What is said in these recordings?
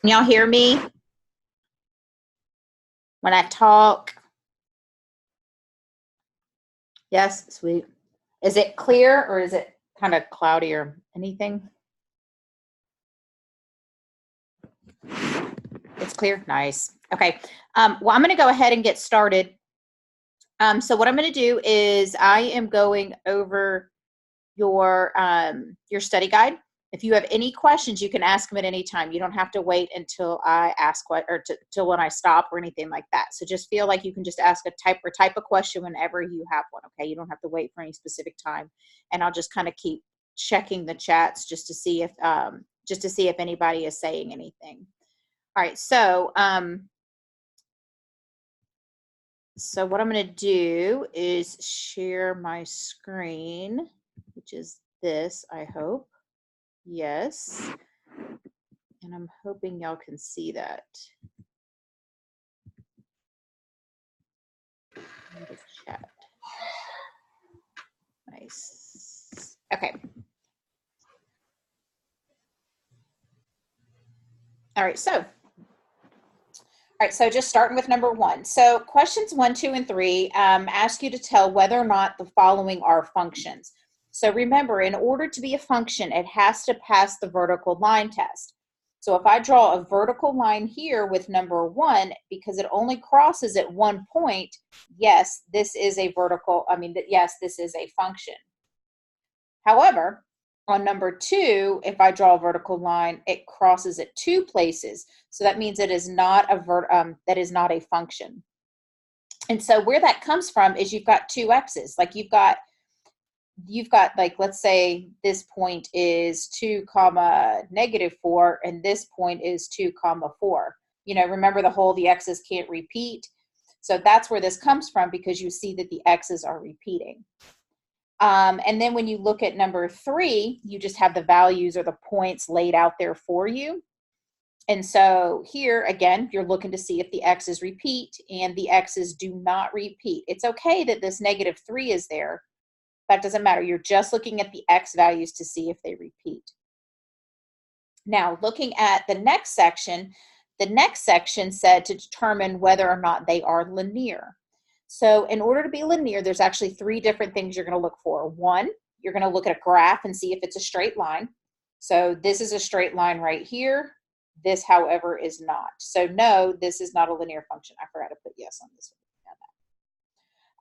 Can y'all hear me when I talk? Yes, sweet. Is it clear or is it kind of cloudy or anything? It's clear? Nice. Okay. Well, I'm going to go ahead and get started. So what I'm going to do is I am going over your study guide. If you have any questions, you can ask them at any time. You don't have to wait until I ask what or till when I stop or anything like that. So just feel like you can just ask type a question whenever you have one. Okay, you don't have to wait for any specific time, and I'll just kind of keep checking the chats just to see if anybody is saying anything. All right, so so what I'm going to do is share my screen, which is this, I hope. Yes. And I'm hoping y'all can see that. Chat. Nice. Okay. All right, so just starting with number 1. So questions 1, 2, and 3 ask you to tell whether or not the following are functions. So remember, in order to be a function, it has to pass the vertical line test. So if I draw a vertical line here with number 1, because it only crosses at one point, yes, this is a yes, this is a function. However, on number 2, if I draw a vertical line, it crosses at 2 places. So that means it is not a function. And so where that comes from is you've got 2 x's. Like you've got like, let's say this point is 2 comma negative 4, and this point is 2 comma 4. You know, remember the x's can't repeat. So that's where this comes from, because you see that the x's are repeating. And then when you look at number 3, you just have the values or the points laid out there for you. And so here, again, you're looking to see if the x's repeat, and the x's do not repeat. It's okay that this negative 3 is there. That doesn't matter. You're just looking at the x values to see if they repeat. Now, looking at the next section said to determine whether or not they are linear. So in order to be linear, there's actually 3 different things you're going to look for. 1, you're going to look at a graph and see if it's a straight line. So this is a straight line right here. This, however, is not. So no, this is not a linear function. I forgot to put yes on this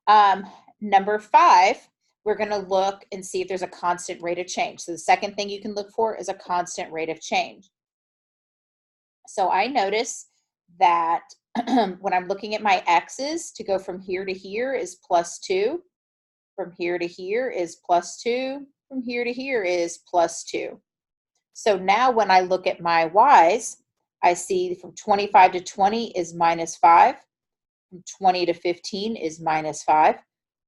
one. Number 5, we're going to look and see if there's a constant rate of change. So the second thing you can look for is a constant rate of change. So I notice that when I'm looking at my x's, to go from here to here is +2. From here to here is +2. From here to here is +2. So now when I look at my y's, I see from 25 to 20 is -5. From 20 to 15 is -5.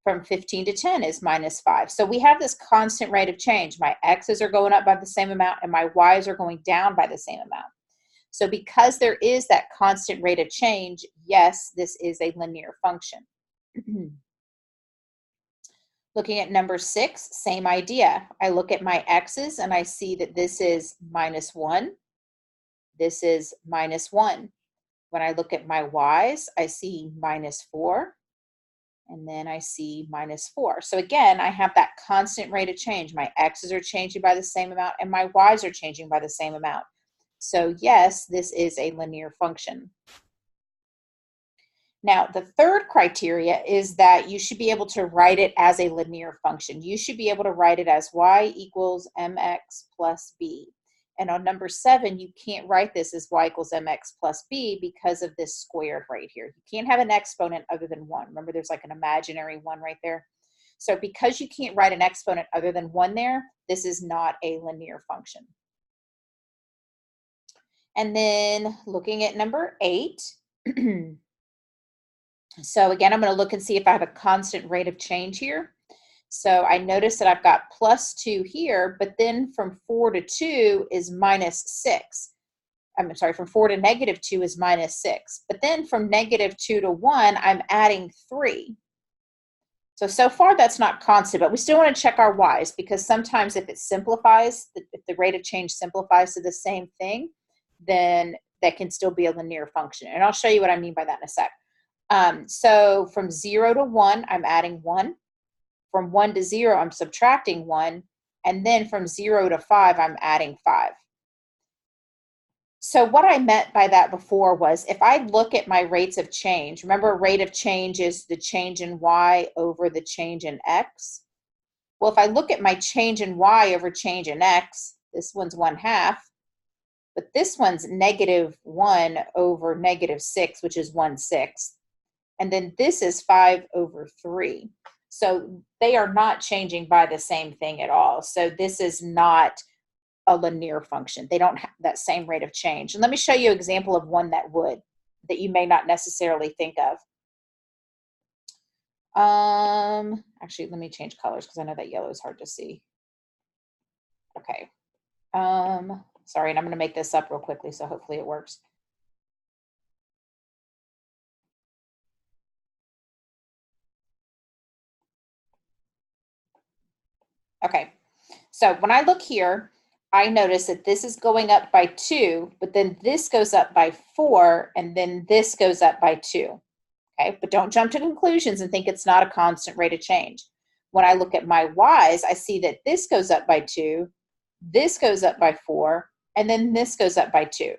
From 15 to 10 is -5. So we have this constant rate of change. My x's are going up by the same amount, and my y's are going down by the same amount. So because there is that constant rate of change, yes, this is a linear function. Looking at number 6, same idea. I look at my x's and I see that this is -1. This is -1. When I look at my y's, I see -4. And then I see -4. So again, I have that constant rate of change. My x's are changing by the same amount, and my y's are changing by the same amount. So yes, this is a linear function. Now, the third criteria is that you should be able to write it as a linear function. You should be able to write it as y equals mx plus b. And on number 7, you can't write this as y equals mx plus b because of this squared right here. You can't have an exponent other than 1. Remember, there's like an imaginary 1 right there. So because you can't write an exponent other than 1 there, this is not a linear function. And then looking at number 8, so again, I'm going to look and see if I have a constant rate of change here. So I notice that I've got +2 here, but then from 4 to 2 is -6. I'm sorry, from 4 to -2 is -6. But then from -2 to 1, I'm adding 3. So far that's not constant, but we still want to check our y's, because sometimes if it simplifies, if the rate of change simplifies to the same thing, then that can still be a linear function. And I'll show you what I mean by that in a sec. So from 0 to 1, I'm adding 1. From 1 to 0, I'm subtracting 1. And then from 0 to 5, I'm adding 5. So what I meant by that before was if I look at my rates of change, remember rate of change is the change in y over the change in x. Well, if I look at my change in y over change in x, this one's 1/2, but this one's -1 over -6, which is 1/6. And then this is 5 over 3. So they are not changing by the same thing at all. So this is not a linear function. They don't have that same rate of change. And let me show you an example of one that would, that you may not necessarily think of. Actually, let me change colors because I know that yellow is hard to see. Okay. Sorry, and I'm going to make this up real quickly, so hopefully it works. Okay, so when I look here, I notice that this is going up by 2, but then this goes up by 4, and then this goes up by 2. Okay, but don't jump to conclusions and think it's not a constant rate of change. When I look at my y's, I see that this goes up by 2, this goes up by 4, and then this goes up by 2.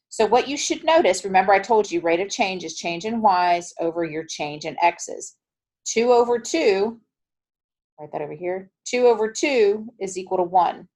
So what you should notice, remember I told you rate of change is change in y's over your change in x's. 2 over 2, write that over here, 2 over 2 is equal to 1.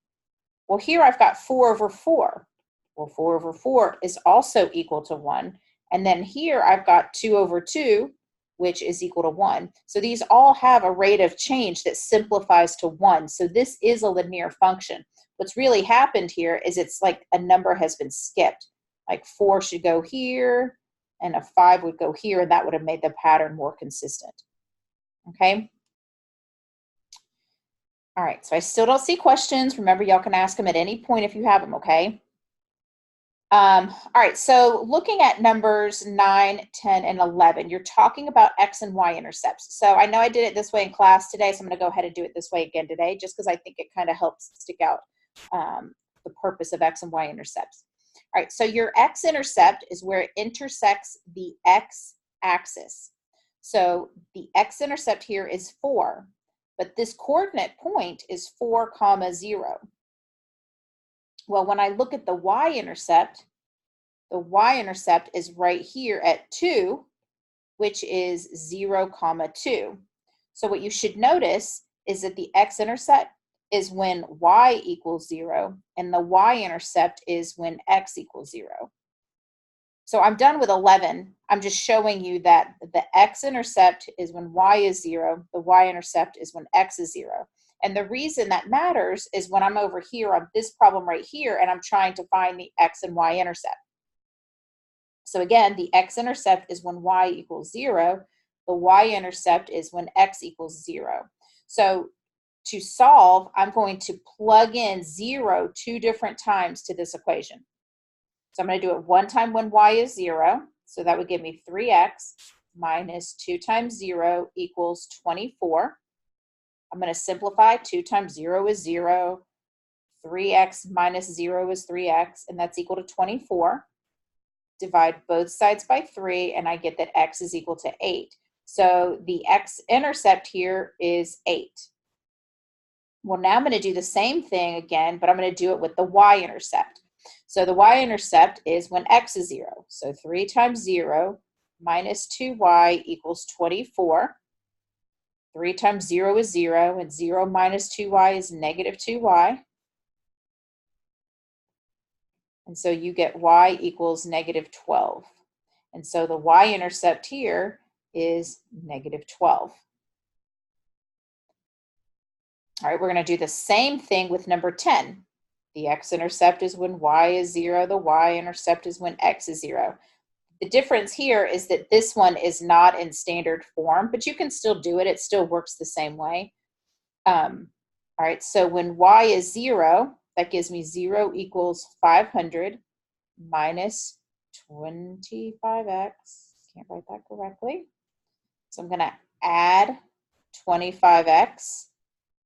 Well, here I've got 4 over 4. Well, 4 over 4 is also equal to 1. And then here I've got 2 over 2, which is equal to 1. So these all have a rate of change that simplifies to 1. So this is a linear function. What's really happened here is it's like a number has been skipped. Like 4 should go here, and a 5 would go here, and that would have made the pattern more consistent. Okay? All right, so I still don't see questions. Remember, y'all can ask them at any point if you have them, okay? All right, so looking at numbers 9, 10, and 11, you're talking about x and y intercepts. So I know I did it this way in class today, so I'm going to go ahead and do it this way again today, just because I think it kind of helps stick out the purpose of x and y intercepts. All right, so your x-intercept is where it intersects the x-axis. So the x-intercept here is 4, but this coordinate point is 4, 0. Well, when I look at the y-intercept is right here at 2, which is 0, 2. So what you should notice is that the x-intercept is when y equals 0, and the y-intercept is when x equals 0. So I'm done with 11. I'm just showing you that the x-intercept is when y is 0, the y-intercept is when x is 0. And the reason that matters is when I'm over here on this problem right here, and I'm trying to find the x and y-intercept. So again, the x-intercept is when y equals 0. The y-intercept is when x equals 0. So to solve, I'm going to plug in 0 2 different times to this equation. So I'm going to do it one time when y is 0. So that would give me 3x minus 2 times 0 equals 24. I'm going to simplify. 2 times 0 is 0. 3x minus 0 is 3x, and that's equal to 24. Divide both sides by 3, and I get that x is equal to 8. So the x-intercept here is 8. Well, now I'm going to do the same thing again, but I'm going to do it with the y-intercept. So the y-intercept is when x is 0. So 3 times 0 minus 2y equals 24. 3 times 0 is 0, and 0 minus 2y is negative 2y. And so you get y equals negative 12. And so the y-intercept here is negative 12. All right, we're going to do the same thing with number 10. The x-intercept is when y is 0. The y-intercept is when x is 0. The difference here is that this one is not in standard form, but you can still do it. It still works the same way. All right, so when y is 0, that gives me 0 equals 500 minus 25x. Can't write that correctly. So I'm going to add 25x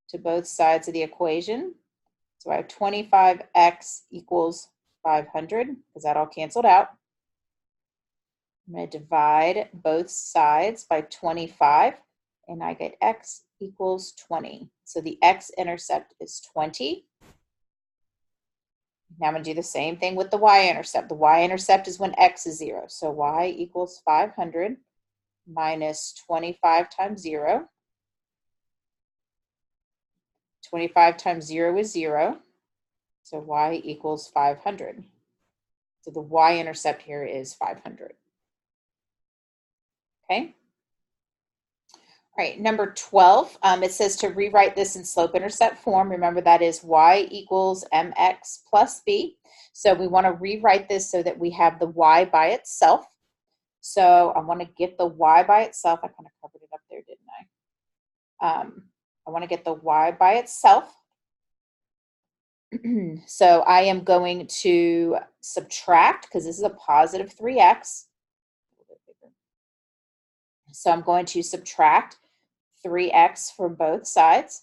to both sides of the equation. So I have 25x equals 500, because that all canceled out. I'm going to divide both sides by 25, and I get x equals 20. So the x-intercept is 20. Now I'm going to do the same thing with the y-intercept. The y-intercept is when x is 0. So y equals 500 minus 25 times 0. 25 times 0 is 0. So y equals 500. So the y-intercept here is 500. Okay. All right, number 12, it says to rewrite this in slope-intercept form. Remember, that is y equals mx plus b. So we want to rewrite this so that we have the y by itself. So I want to get the y by itself. I kind of covered it up there, didn't I? I want to get the y by itself. So I am going to subtract, because this is a positive 3x. So I'm going to subtract 3x from both sides.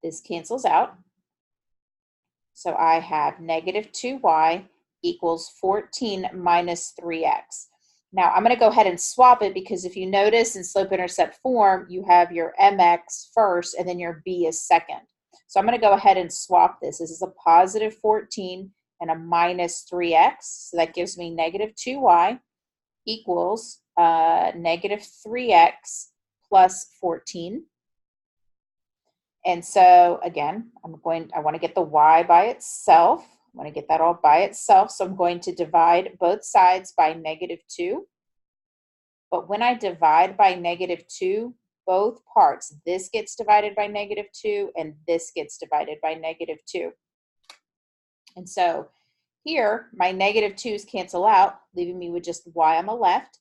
This cancels out. So I have negative 2y equals 14 minus 3x. Now I'm going to go ahead and swap it, because if you notice in slope-intercept form, you have your mx first and then your b is second. So I'm going to go ahead and swap this. This is a positive 14 and a minus 3x. So that gives me negative 2y equals negative 3x plus 14. And so again, I want to get the y by itself. I want to get that all by itself. So I'm going to divide both sides by negative 2. But when I divide by negative 2, both parts, this gets divided by negative 2 and this gets divided by negative 2. And so here, my negative 2's cancel out, leaving me with just y on the left.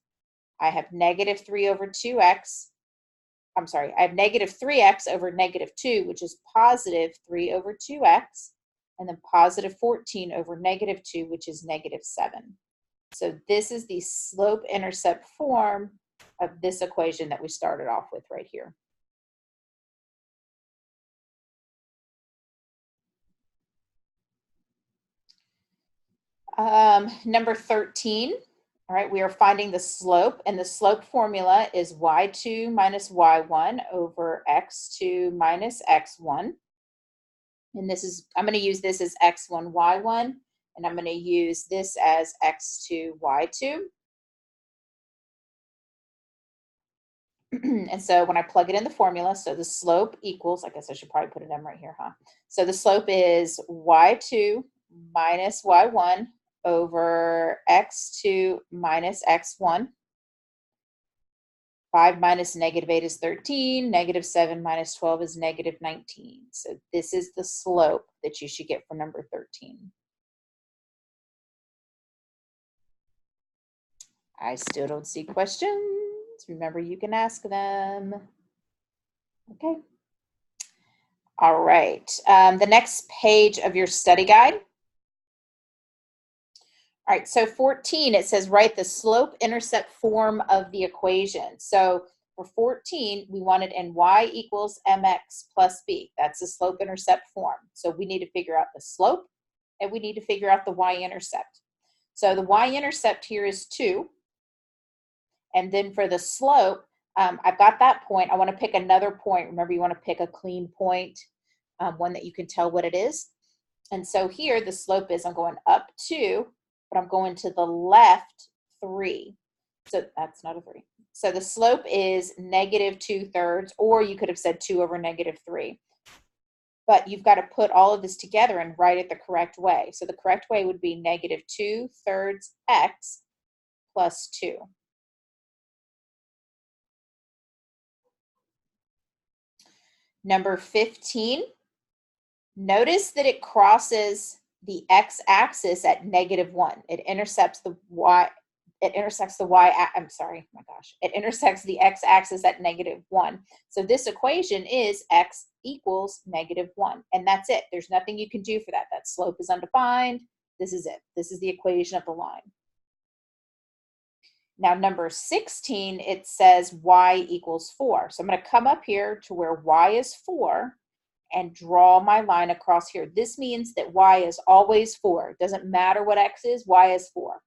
I have negative 3 over 2x. I'm sorry, I have negative 3x over negative 2, which is positive 3 over 2x, and then positive 14 over negative 2, which is negative 7. So this is the slope-intercept form of this equation that we started off with right here. Number 13. All right, we are finding the slope, and the slope formula is y2 minus y1 over x2 minus x1. And this is, I'm going to use this as x1, y1, and I'm going to use this as x2, y2. And so when I plug it in the formula, so the slope equals, I guess I should probably put an m right here, huh? So the slope is y2 minus y1 over x2 minus x1. 5 minus negative 8 is 13. Negative 7 minus 12 is negative 19. So this is the slope that you should get for number 13. I still don't see questions. Remember, you can ask them. Okay. All right. The next page of your study guide. All right, so 14, it says write the slope-intercept form of the equation. So for 14, we wanted in y equals mx plus b. That's the slope-intercept form. So we need to figure out the slope, and we need to figure out the y-intercept. So the y-intercept here is 2. And then for the slope, I've got that point. I want to pick another point. Remember, you want to pick a clean point, one that you can tell what it is. And so here, the slope is, I'm going up 2, but I'm going to the left 3. So that's not a 3. So the slope is negative 2/3, or you could have said 2 over negative 3. But you've got to put all of this together and write it the correct way. So the correct way would be negative 2/3 x plus 2. Number 15, notice that it crosses the x-axis at -1. It intersects the y. It intersects the y. I'm sorry, my gosh. It intersects the x-axis at -1. So this equation is x equals -1, and that's it. There's nothing you can do for that. That slope is undefined. This is it. This is the equation of the line. Now, number 16, it says y equals 4. So I'm going to come up here to where y is 4, and draw my line across here. This means that y is always 4. It doesn't matter what x is, y is 4.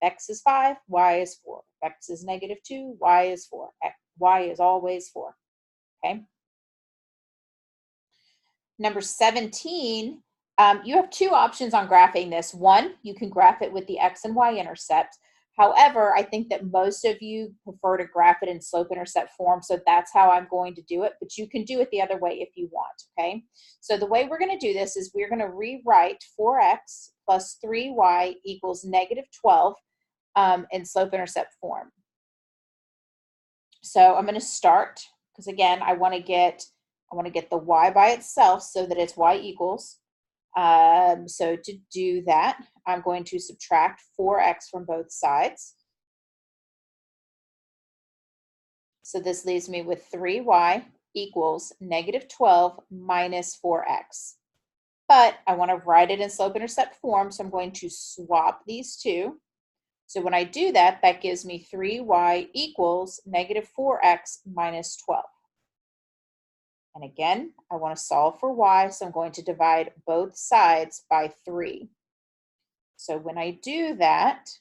X is 5, y is 4. X is -2, y is 4. Y is always 4. Okay. Number 17, you have two options on graphing this. One, you can graph it with the x and y-intercept. However, I think that most of you prefer to graph it in slope-intercept form, so that's how I'm going to do it, but you can do it the other way if you want, okay? So the way we're going to do this is we're going to rewrite 4x plus 3y equals -12 in slope-intercept form. So I'm going to start, because again, I want to get the y by itself so that it's y equals. So to do that, I'm going to subtract 4x from both sides. So this leaves me with 3y equals -12 minus 4x. But I want to write it in slope-intercept form, so I'm going to swap these two. So when I do that, that gives me 3y equals -4x minus 12. And again, I want to solve for y, so I'm going to divide both sides by 3. So when I do that,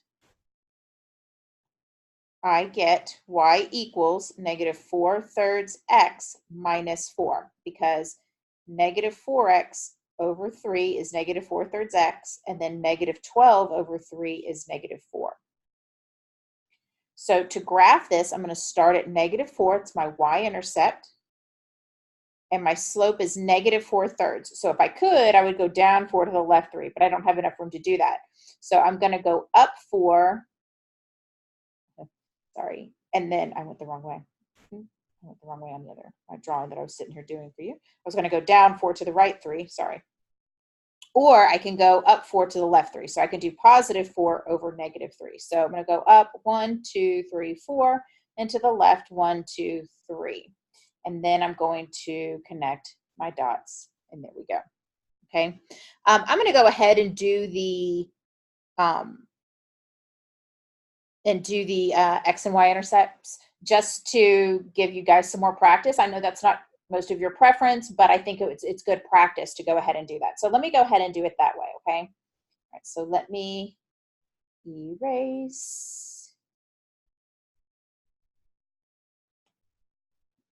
I get y equals -4/3 x minus 4, because -4x over 3 is -4/3 x, and then -12 over 3 is -4. So to graph this, I'm going to start at -4, it's my y-intercept, and my slope is -4/3. So if I could, I would go down 4 to the left 3, but I don't have enough room to do that. So I'm going to go up 4, sorry, and then I went the wrong way. I went the wrong way on the other, my drawing that I was sitting here doing for you. I was going to go down 4 to the right 3, sorry. Or I can go up 4 to the left 3. So I can do +4 over -3. So I'm going to go up 1, 2, 3, 4, and to the left 1, 2, 3. And then I'm going to connect my dots, and there we go. Okay. I'm going to go ahead and do the x and y intercepts just to give you guys some more practice. I know that's not most of your preference, but I think it's good practice to go ahead and do that. So let me go ahead and do it that way, okay? All right, so let me erase.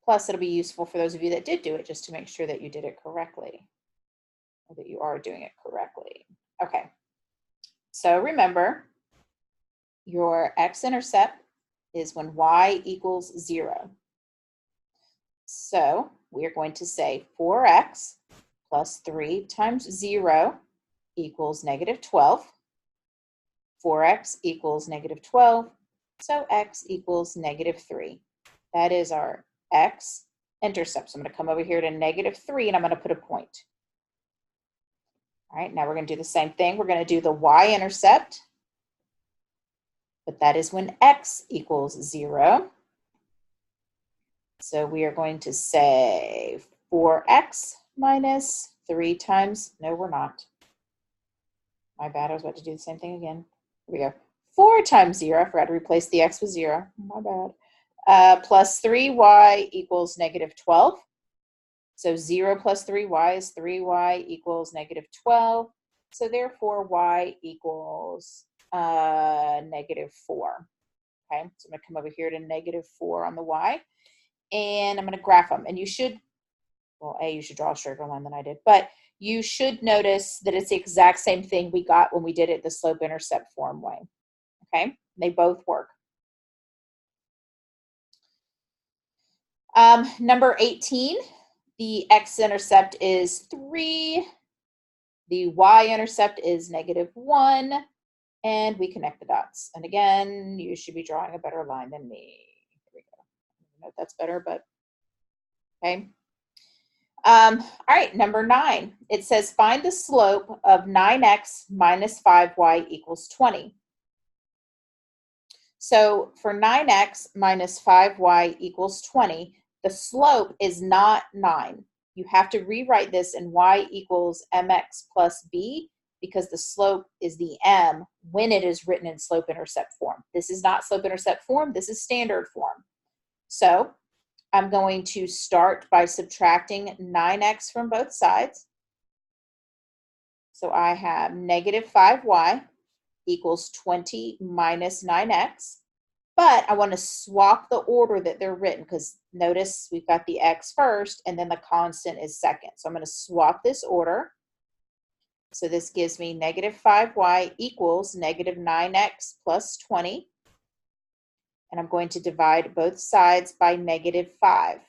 Plus, it'll be useful for those of you that did do it, just to make sure that you did it correctly, or that you are doing it correctly. Okay, so remember, your x-intercept is when y equals 0. So we are going to say 4x plus 3 times 0 equals -12. 4x equals -12, so x equals -3. That is our x-intercept. So I'm going to come over here to -3, and I'm going to put a point. All right, now we're going to do the same thing. We're going to do the y-intercept, but that is when x equals 0. So we are going to say 4x minus 3 times, no, we're not. My bad, I was about to do the same thing again. Here we go. 4 times 0, I forgot to replace the x with 0, my bad. Plus 3y equals -12. So 0 plus 3y is 3y equals -12. So therefore, y equals -4. Okay, so I'm going to come over here to -4 on the y. And I'm going to graph them. And you should, well, you should draw a straighter line than I did, but you should notice that it's the exact same thing we got when we did it the slope-intercept form way. Okay, they both work. Number 18, the x-intercept is 3, the y-intercept is -1, and we connect the dots. And again, you should be drawing a better line than me. Here we go. I don't know if that's better, but okay. All right, number 9. It says find the slope of 9x minus 5y equals 20. So for 9x minus 5y equals 20, the slope is not 9. You have to rewrite this in y equals mx plus b, because the slope is the m when it is written in slope-intercept form. This is not slope-intercept form. This is standard form. So I'm going to start by subtracting 9x from both sides. So I have negative 5y equals 20 minus 9x. But I want to swap the order that they're written because notice we've got the x first and then the constant is second. So I'm going to swap this order. So this gives me negative 5y equals negative 9x plus 20. And I'm going to divide both sides by negative 5.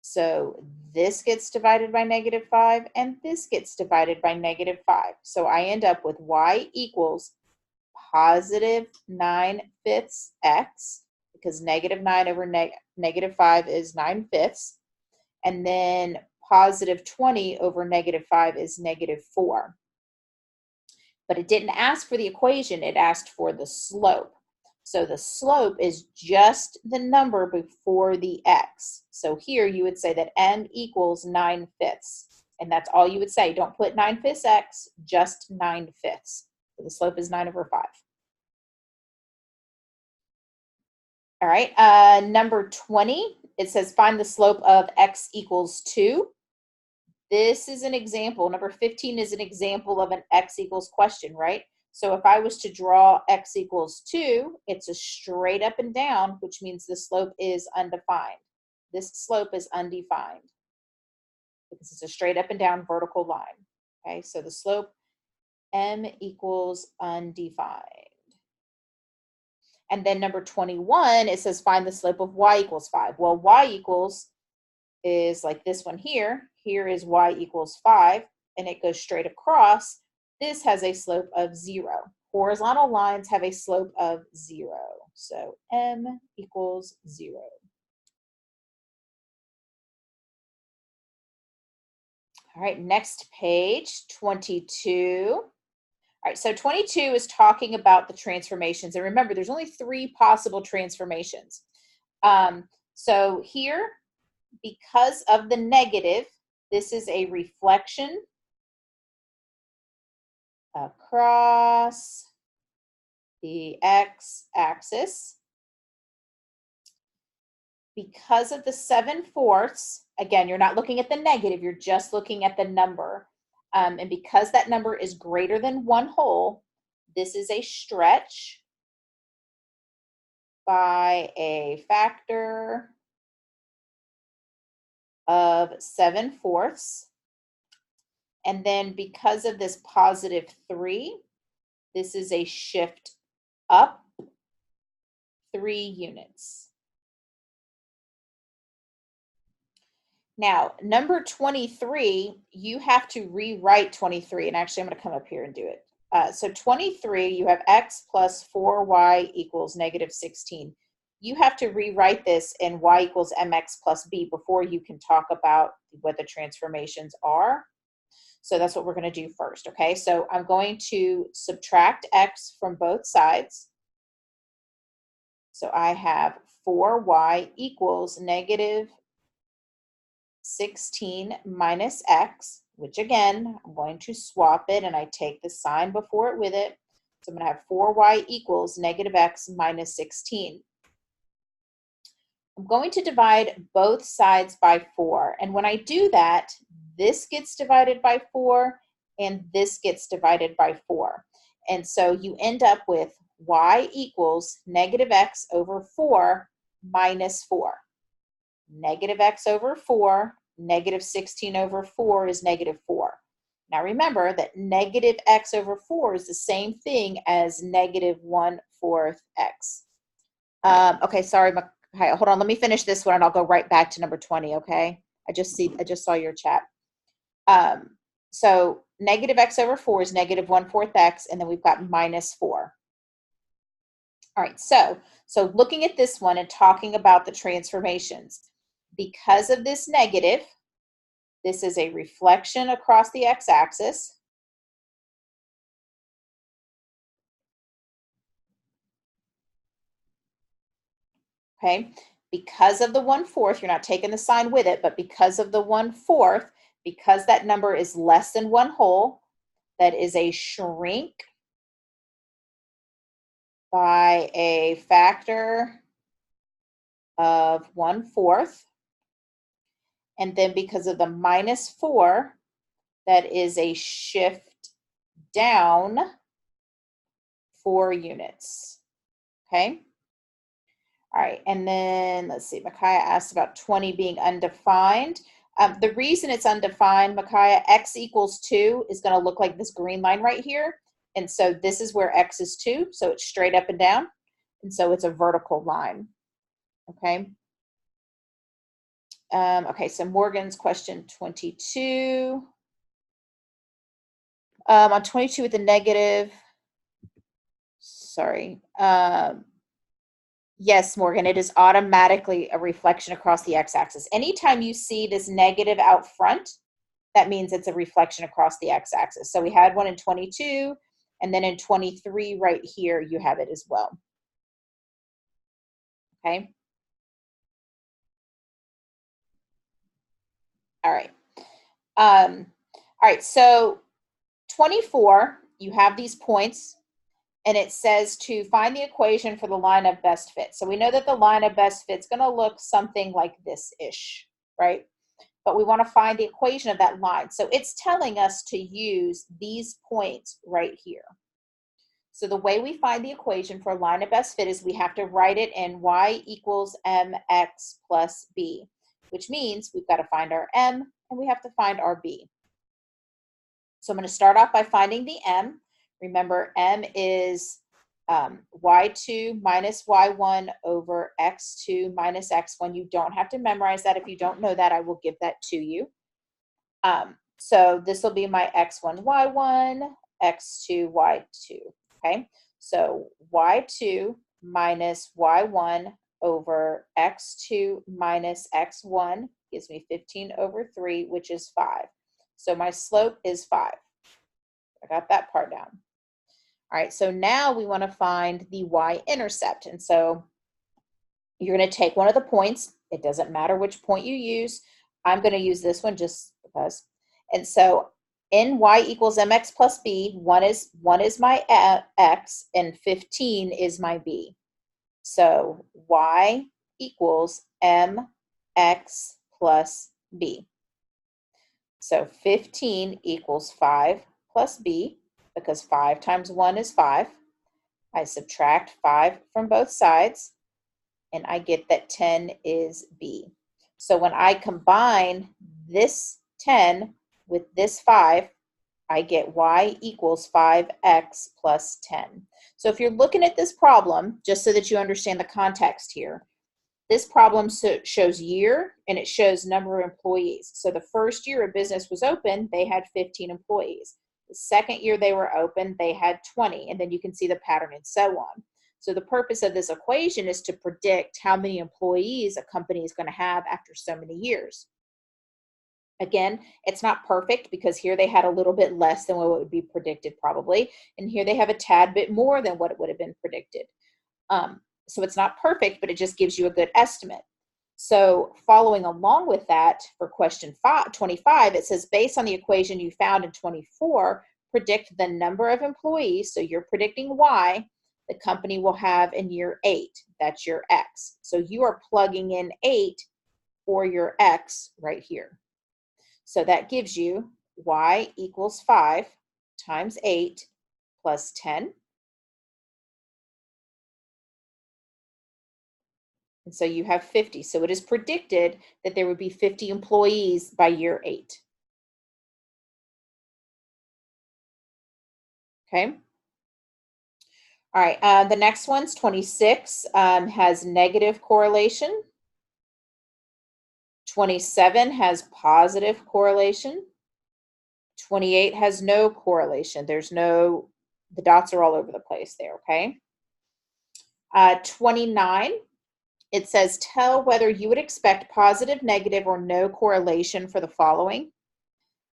So this gets divided by negative 5 and this gets divided by negative 5. So I end up with y equals positive 9/5 x, because negative 9 over negative 5 is 9/5, and then positive 20 over negative 5 is negative 4. But it didn't ask for the equation, it asked for the slope. So the slope is just the number before the x. So here you would say that m equals 9/5, and that's all you would say. Don't put 9/5 x, just 9/5. So the slope is 9 over 5. All right, number 20, it says find the slope of x equals 2. This is an example. Number 15 is an example of an x equals question, right? So if I was to draw x equals 2, it's a straight up and down, which means the slope is undefined. This slope is undefined because it's a straight up and down vertical line. Okay, so the slope m equals undefined. And then number 21, it says find the slope of y equals 5. Well, y equals is like this one here. Here is y equals 5, and it goes straight across. This has a slope of 0. Horizontal lines have a slope of 0. So m equals 0. All right, next page, 22. All right, so 22 is talking about the transformations. And remember, there's only 3 possible transformations. So here, because of the negative, this is a reflection across the x-axis. Because of the 7/4, again, you're not looking at the negative, you're just looking at the number. And because that number is greater than 1 whole, this is a stretch by a factor of 7/4. And then because of this positive 3, this is a shift up 3 units. Now, number 23, you have to rewrite 23. And actually, I'm going to come up here and do it. So 23, you have x plus 4y equals negative 16. You have to rewrite this in y equals mx plus b before you can talk about what the transformations are. So that's what we're going to do first, okay? So I'm going to subtract x from both sides. So I have 4y equals negative 16 minus x, which again, I'm going to swap it and I take the sign before it with it. So I'm going to have 4y equals negative x minus 16. I'm going to divide both sides by 4. And when I do that, this gets divided by 4 and this gets divided by 4. And so you end up with y equals negative x over 4 minus 4. Negative x over 4, negative 16 over 4 is negative 4. Now remember that negative x over 4 is the same thing as negative 1/4 x. Okay, sorry, hold on, let me finish this one and I'll go right back to number 20, okay? I just saw your chat. So negative x over 4 is negative 1/4 x, and then we've got minus 4. All right, so looking at this one and talking about the transformations, because of this negative, this is a reflection across the x-axis. Okay, because of the 1/4, you're not taking the sign with it, but because of the 1/4, because that number is less than 1 whole, that is a shrink by a factor of 1/4. And then because of the -4, that is a shift down 4 units. Okay. All right. And then let's see, Micaiah asked about 20 being undefined. The reason it's undefined, Micaiah, x equals 2 is going to look like this green line right here. And so this is where x is 2. So it's straight up and down. And so it's a vertical line. Okay. Okay, so Morgan's question 22. On 22 with the negative, sorry. Yes, Morgan, it is automatically a reflection across the x-axis. Anytime you see this negative out front, that means it's a reflection across the x-axis. So we had one in 22, and then in 23 right here, you have it as well. Okay. All right. All right, so 24, you have these points, and it says to find the equation for the line of best fit. So we know that the line of best fit is going to look something like this-ish, right? But we want to find the equation of that line. So it's telling us to use these points right here. So the way we find the equation for a line of best fit is we have to write it in y equals mx plus b, which means we've got to find our m and we have to find our b. So I'm going to start off by finding the m. Remember, m is y2 minus y1 over x2 minus x1. You don't have to memorize that. If you don't know that, I will give that to you. So this will be my x1, y1, x2, y2. Okay, so y2 minus y1 over x2 minus x1 gives me 15 over 3, which is 5. So my slope is 5. I got that part down. All right, so now we want to find the y-intercept. And so you're going to take one of the points. It doesn't matter which point you use. I'm going to use this one just because. And so in y equals mx plus b, 1 is my x and 15 is my b. So y equals mx plus b. So 15 equals 5 plus b, because 5 times 1 is 5. I subtract 5 from both sides, and I get that 10 is b. So when I combine this 10 with this 5, I get y equals 5x plus 10. So if you're looking at this problem, just so that you understand the context here, this problem shows year and it shows number of employees. So the first year a business was open, they had 15 employees. The second year they were open, they had 20, and then you can see the pattern and so on. So the purpose of this equation is to predict how many employees a company is going to have after so many years. Again, it's not perfect because here they had a little bit less than what would be predicted probably, and here they have a tad bit more than what it would have been predicted. So it's not perfect, but it just gives you a good estimate. So following along with that, for question 25, it says based on the equation you found in 24, predict the number of employees, so you're predicting y, the company will have in year 8. That's your x. So you are plugging in 8 for your x right here. So that gives you y equals 5 times 8 plus 10. And so you have 50. So it is predicted that there would be 50 employees by year 8. Okay. All right. The next one's 26, has negative correlation. 27 has positive correlation. 28 has no correlation. The dots are all over the place there. Okay. 29. It says, tell whether you would expect positive, negative, or no correlation for the following.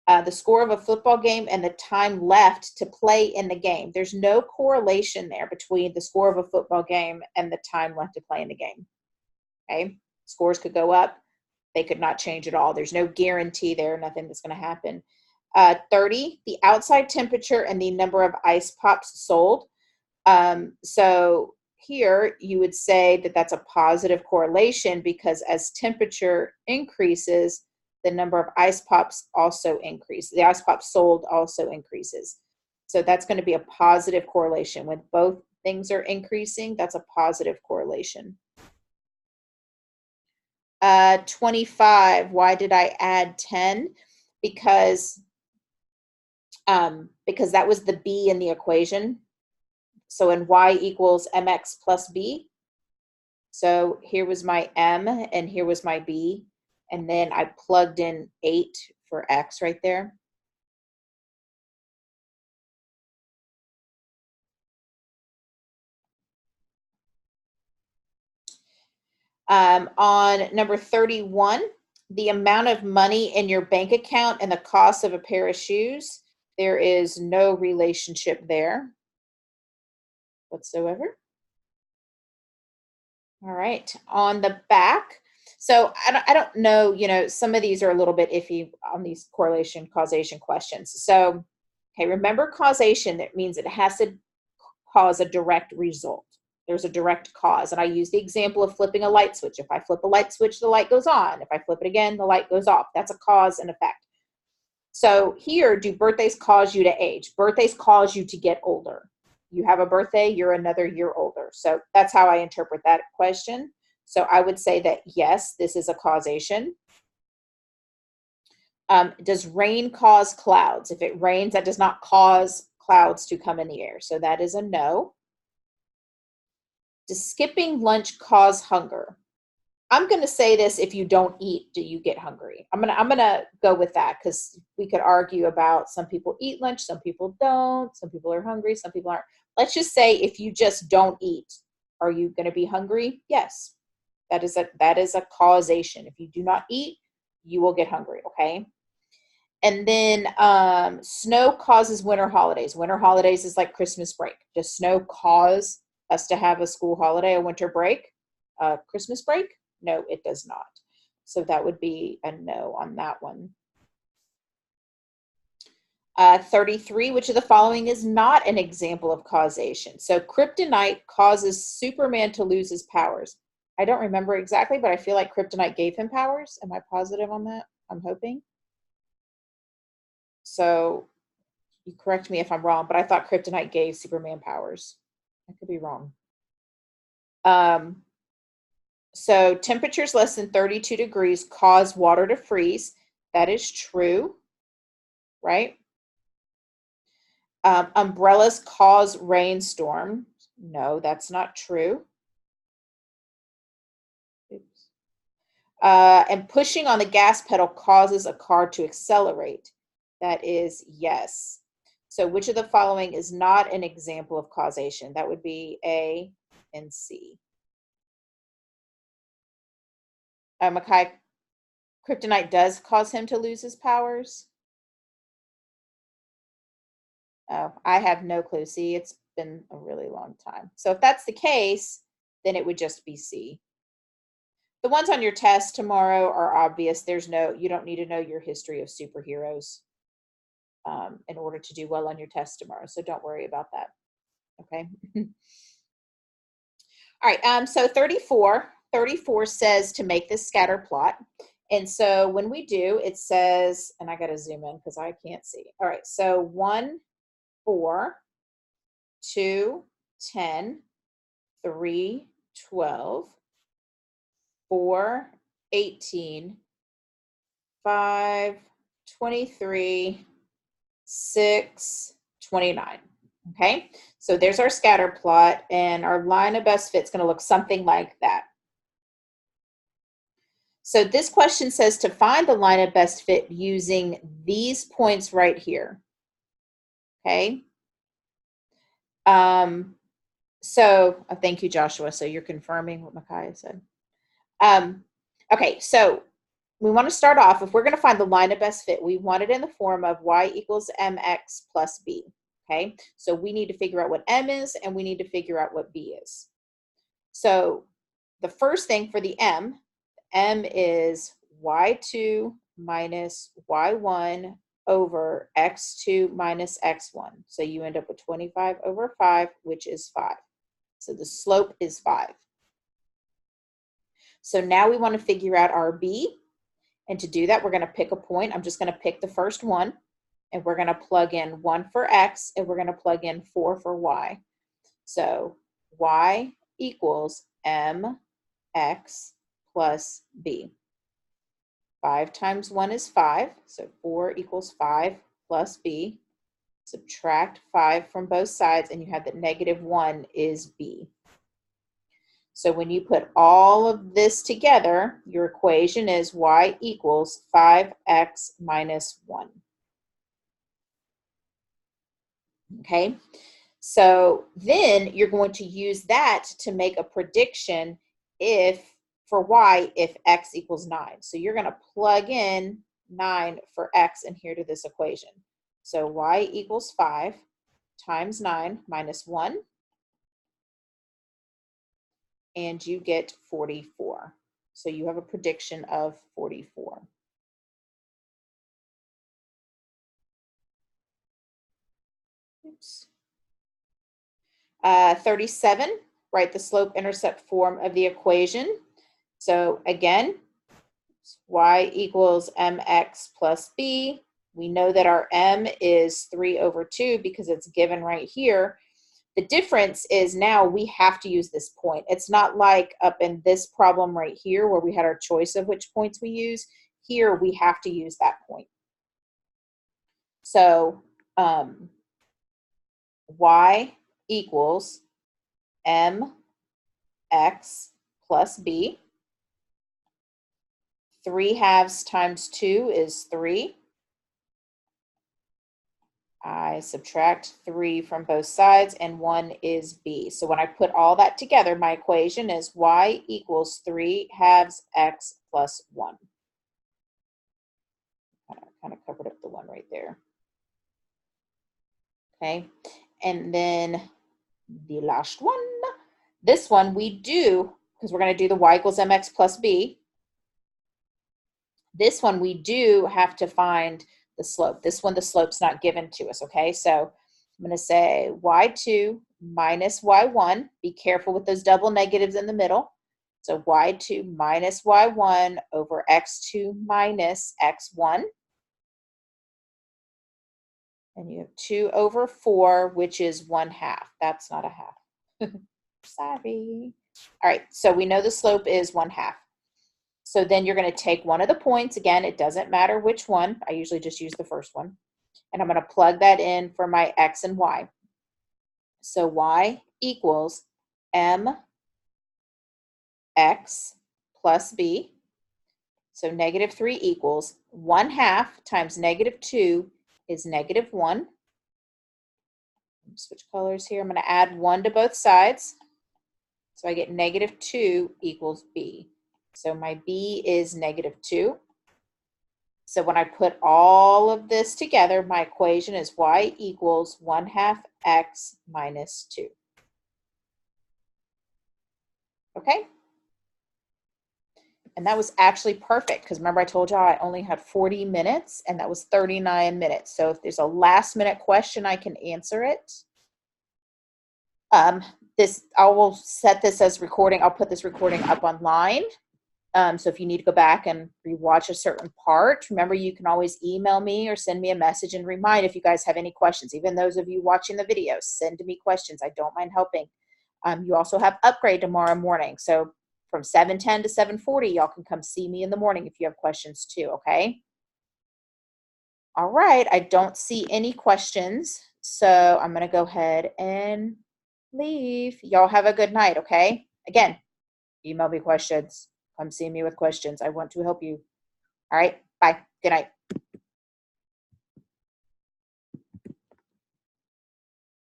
The score of a football game and the time left to play in the game. There's no correlation there between the score of a football game and the time left to play in the game. Okay? Scores could go up. They could not change at all. There's no guarantee there, nothing that's going to happen. 30, the outside temperature and the number of ice pops sold. So here you would say that that's a positive correlation because as temperature increases, the number of ice pops also increases. The ice pops sold also increases. So that's going to be a positive correlation. When both things are increasing, that's a positive correlation. 25, why did I add 10? Because that was the b in the equation. So in y equals mx plus b. So here was my m and here was my b. And then I plugged in 8 for x right there. On number 31, the amount of money in your bank account and the cost of a pair of shoes, there is no relationship there whatsoever. All right, on the back. So I don't know, some of these are a little bit iffy on these correlation causation questions. So, okay, remember causation, that means it has to cause a direct result. There's a direct cause. And I use the example of flipping a light switch. If I flip a light switch, the light goes on. If I flip it again, the light goes off. That's a cause and effect. So here, do birthdays cause you to age? Birthdays cause you to get older. You have a birthday, you're another year older. So that's how I interpret that question. So I would say that yes, this is a causation. Does rain cause clouds? If it rains, that does not cause clouds to come in the air. So that is a no. Does skipping lunch cause hunger? I'm going to say this: if you don't eat, do you get hungry? I'm gonna go with that, because we could argue about some people eat lunch, some people don't, some people are hungry, some people aren't. Let's just say if you just don't eat, are you going to be hungry? Yes, that is a causation. If you do not eat, you will get hungry. Okay. And then snow causes winter holidays. Winter holidays is like Christmas break. Does snow cause us to have a school holiday, a winter break, Christmas break? No, it does not. So that would be a no on that one. 33, which of the following is not an example of causation? So kryptonite causes Superman to lose his powers. I don't remember exactly, but I feel like kryptonite gave him powers. Am I positive on that? I'm hoping. So you correct me if I'm wrong, but I thought kryptonite gave Superman powers. I could be wrong. So temperatures less than 32 degrees cause water to freeze. That is true, right? Umbrellas cause rainstorm. No, that's not true. Oops. And pushing on the gas pedal causes a car to accelerate. That is yes. So which of the following is not an example of causation? That would be A and C. Makai, kryptonite does cause him to lose his powers? Oh, I have no clue. See, it's been a really long time. So if that's the case, then it would just be C. The ones on your test tomorrow are obvious. You don't need to know your history of superheroes in order to do well on your test tomorrow. So don't worry about that. Okay. All right. So 34 says to make this scatter plot. And so when we do, it says, and I got to zoom in because I can't see. All right. So 1, 4, 2, 10, 3, 12, 4, 18, 5, 23, 6, 29. Okay, so there's our scatter plot, and our line of best fit is going to look something like that. So this question says to find the line of best fit using these points right here. Okay. So thank you, Joshua. So you're confirming what Micaiah said. Okay, so we want to start off, if we're going to find the line of best fit, we want it in the form of y equals mx plus b. Okay, so we need to figure out what m is, and we need to figure out what b is. So the first thing for the m is y2 minus y1 over x2 minus x1. So you end up with 25 over 5, which is 5. So the slope is 5. So now we want to figure out our b. And to do that, we're going to pick a point. I'm just going to pick the first one. And we're going to plug in 1 for x, and we're going to plug in 4 for y. So y equals mx plus b. 5 times 1 is 5, so 4 equals 5 plus b. Subtract 5 from both sides, and you have that -1 is b. So when you put all of this together, your equation is y equals 5x minus 1. Okay, so then you're going to use that to make a prediction for y if x equals 9. So you're going to plug in 9 for x in here to this equation. So y equals 5 times 9 minus 1, and you get 44. So you have a prediction of 44. Oops. 37, write the slope-intercept form of the equation. So again, y equals mx plus b. We know that our m is 3 over 2 because it's given right here. The difference is now we have to use this point. It's not like up in this problem right here where we had our choice of which points we use. Here we have to use that point. So y equals mx plus b. 3/2 times 2 is 3. I subtract 3 from both sides, and 1 is b. So when I put all that together, my equation is y equals 3/2 x plus 1. Kind of covered up the 1 right there. Okay, and then the last one. This one we do, because we're going to do the y equals mx plus b. This one we do have to find the slope. This one, the slope's not given to us, okay? So I'm going to say y2 minus y1. Be careful with those double negatives in the middle. So y2 minus y1 over x2 minus x1. And you have 2 over 4, which is 1/2. That's not a half. Sorry. All right, so we know the slope is 1/2. So then you're going to take one of the points. Again, it doesn't matter which one. I usually just use the first one. And I'm going to plug that in for my x and y. So y equals mx plus b. So -3 equals 1/2 times -2 is -1. Switch colors here. I'm going to add 1 to both sides. So I get -2 equals b. So my b is -2. So when I put all of this together, my equation is y equals 1/2 x minus 2. Okay? And that was actually perfect because remember I told y'all I only had 40 minutes and that was 39 minutes. So if there's a last minute question, I can answer it. I will set this as recording. I'll put this recording up online. So if you need to go back and rewatch a certain part, remember you can always email me or send me a message and remind if you guys have any questions. Even those of you watching the videos, send me questions. I don't mind helping. You also have upgrade tomorrow morning. So from 7:10 to 7:40, y'all can come see me in the morning if you have questions too, okay? All right, I don't see any questions. So I'm going to go ahead and leave. Y'all have a good night, okay? Again, email me questions. Come see me with questions. I want to help you. All right, bye. Good night.